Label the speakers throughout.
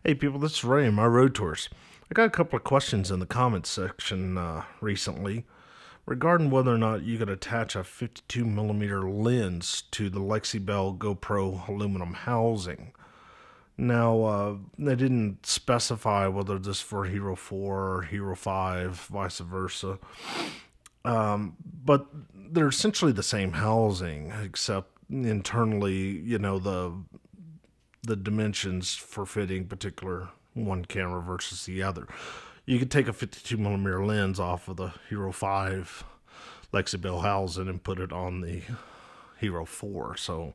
Speaker 1: Hey people, this is Ray and my road tours. I got a couple of questions in the comments section recently regarding whether or not you could attach a 52mm lens to the Luxebell GoPro aluminum housing. Now, they didn't specify whether this is for Hero 4 or Hero 5, vice versa. But they're essentially the same housing, except internally, the dimensions for fitting particular one camera versus the other. You could take a 52mm lens off of the Hero 5 Luxebell housing and put it on the Hero 4. So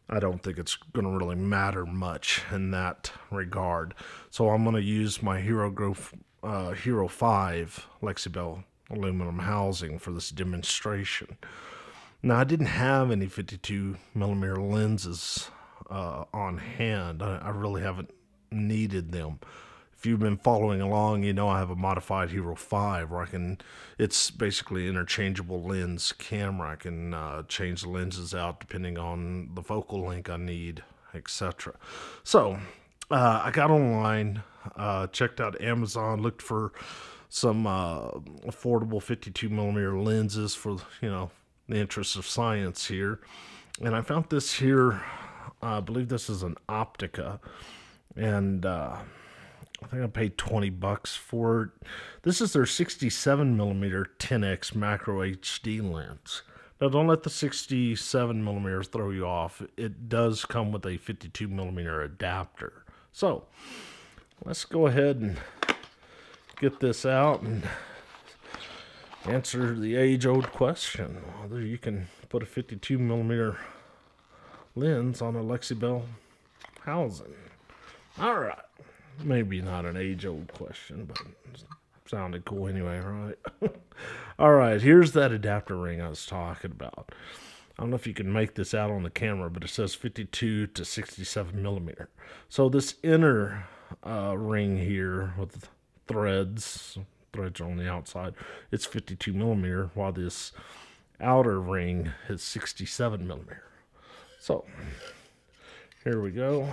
Speaker 1: I don't think it's going to really matter much in that regard. So I'm going to use my Hero 5 Luxebell aluminum housing for this demonstration. Now, I didn't have any 52mm lenses on hand. I really haven't needed them. If you've been following along, you know I have a modified Hero 5 where it's basically interchangeable lens camera. I can change the lenses out depending on the focal length I need, etc. So I got online, checked out Amazon, looked for some affordable 52mm lenses for, the interests of science here. And I found this here. I believe this is an Optica, and I think I paid $20 for it. This is their 67mm 10x macro HD lens. Now, don't let the 67mm throw you off. It does come with a 52mm adapter. So, let's go ahead and get this out and answer the age-old question whether you can put a 52mm lens on a Luxebell housing. All right, maybe not an age-old question, but it sounded cool anyway, right? All right, here's that adapter ring I was talking about. I don't know if you can make this out on the camera, but it says 52 to 67mm. So this inner ring here with threads are on the outside, it's 52mm, while this outer ring is 67mm. So, here we go.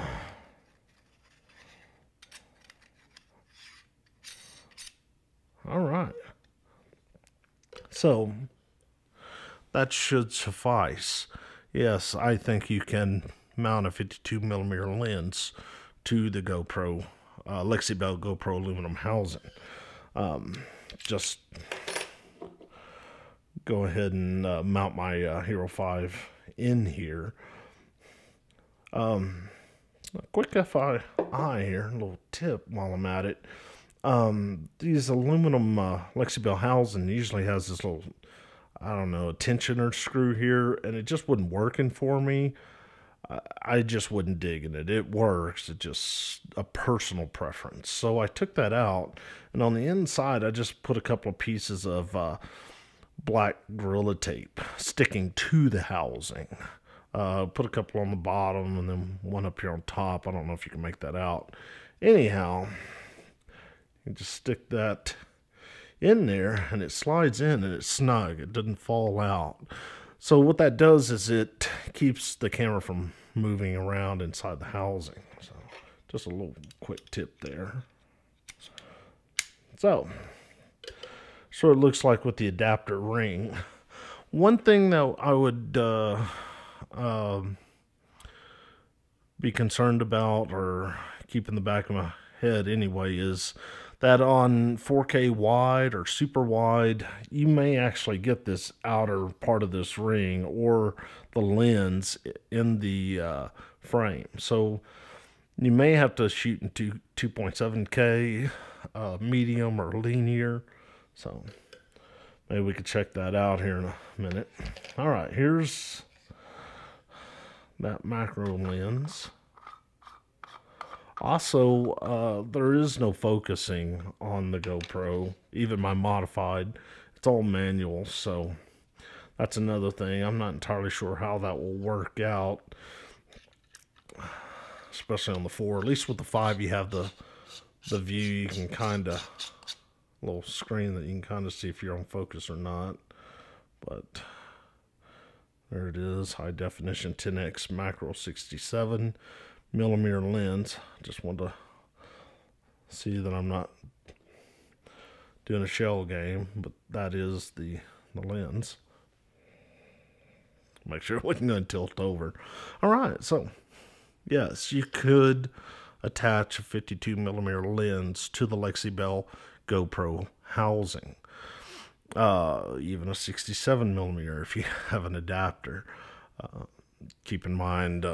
Speaker 1: All right. So, that should suffice. Yes, I think you can mount a 52mm lens to the GoPro, Luxebell GoPro aluminum housing. Just go ahead and mount my Hero 5 in here. Quick FYI here, a little tip while I'm at it. These aluminum Luxebell housing usually has this little, I don't know, a tensioner screw here, and it just wasn't working for me. I just wasn't digging it. It works. It's just a personal preference. So I took that out, and on the inside, I just put a couple of pieces of black Gorilla Tape sticking to the housing. Put a couple on the bottom and then one up here on top. I don't know if you can make that out. Anyhow, you just stick that in there and it slides in and it's snug. It doesn't fall out. So what that does is it keeps the camera from moving around inside the housing. So just a little quick tip there. So it looks like with the adapter ring. One thing that I would be concerned about or keep in the back of my head anyway is that on 4K wide or super wide, you may actually get this outer part of this ring or the lens in the frame. So you may have to shoot into 2.7K medium or linear. So maybe we could check that out here in a minute. All right, here's that macro lens. Also, there is no focusing on the GoPro, even my modified. It's all manual, so that's another thing. I'm not entirely sure how that will work out, especially on the 4. At least with the 5, you have the view. You can kind of, little screen that you can kind of see if you're on focus or not. But there it is, high definition 10x macro 67mm lens. Just wanted to see that I'm not doing a shell game, but that is the lens. Make sure it wasn't going to tilt over. All right, so yes, you could attach a 52 millimeter lens to the Luxebell GoPro housing. Even a 67 millimeter if you have an adapter. Keep in mind,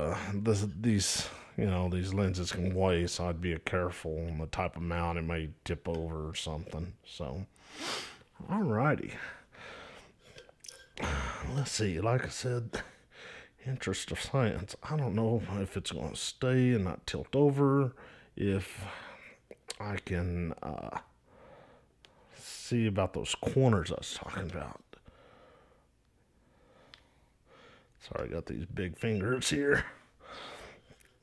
Speaker 1: these lenses can weigh, so I'd be careful on the type of mount. It may tip over or something. So, alrighty. Let's see. Like I said, interest of science. I don't know if it's going to stay and not tilt over. If I can see about those corners I was talking about. Sorry, I got these big fingers here.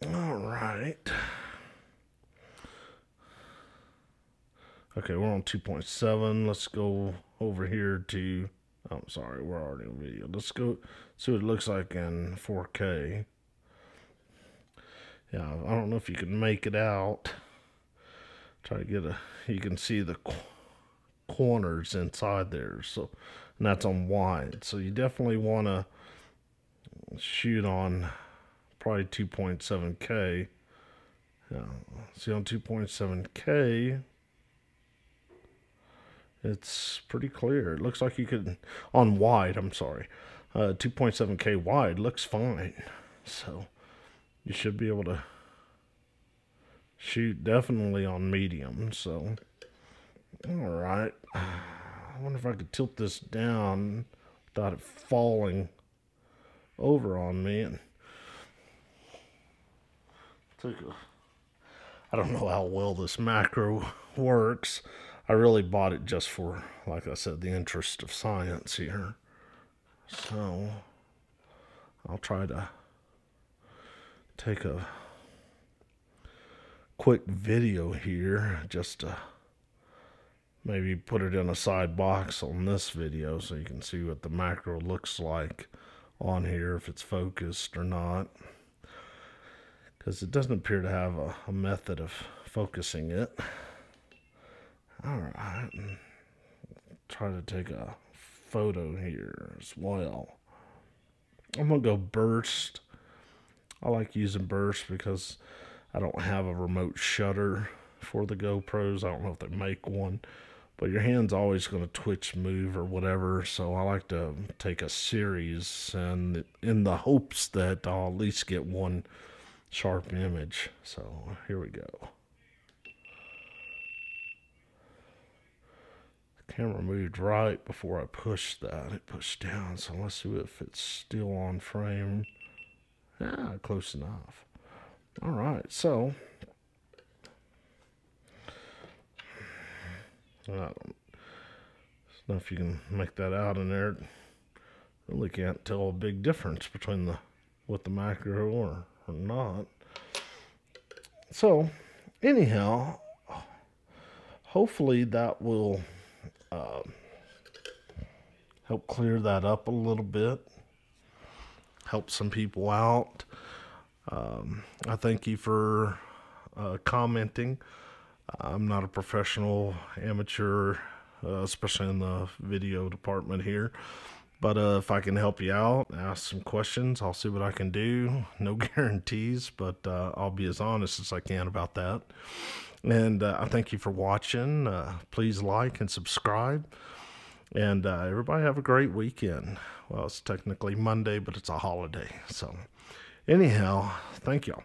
Speaker 1: All right. Okay, we're on 2.7. Let's go over here to... I'm sorry, we're already in video. Let's go see what it looks like in 4K. Yeah, I don't know if you can make it out. Try to get you can see the corners inside there. So, and that's on wide. So you definitely want to shoot on probably 2.7K. Yeah, see on 2.7K, it's pretty clear. It looks like you could, on wide, I'm sorry, 2.7K wide looks fine. So you should be able to shoot definitely on medium. So, all right. I wonder if I could tilt this down without it falling over on me. And I don't know how well this macro works. I really bought it just for, like I said, the interest of science here. So I'll try to take a quick video here just to maybe put it in a side box on this video so you can see what the macro looks like on here, if it's focused or not, because it doesn't appear to have a method of focusing it. All right, and try to take a photo here as well. I'm gonna go burst. I like using burst because I don't have a remote shutter for the GoPros. I don't know if they make one, but your hand's always going to twitch, move, or whatever. So I like to take a series, and in the hopes that I'll at least get one sharp image. So here we go. The camera moved right before I pushed that. It pushed down. So let's see if it's still on frame. Yeah, close enough. All right, so I don't know if you can make that out in there. Really can't tell a big difference between with the macro or not. So anyhow, hopefully that will help clear that up a little bit, help some people out. I thank you for commenting. I'm not a professional, amateur, especially in the video department here. But if I can help you out, ask some questions, I'll see what I can do. No guarantees, but I'll be as honest as I can about that. And I thank you for watching. Please like and subscribe. And everybody have a great weekend. Well, it's technically Monday, but it's a holiday. So anyhow, thank y'all.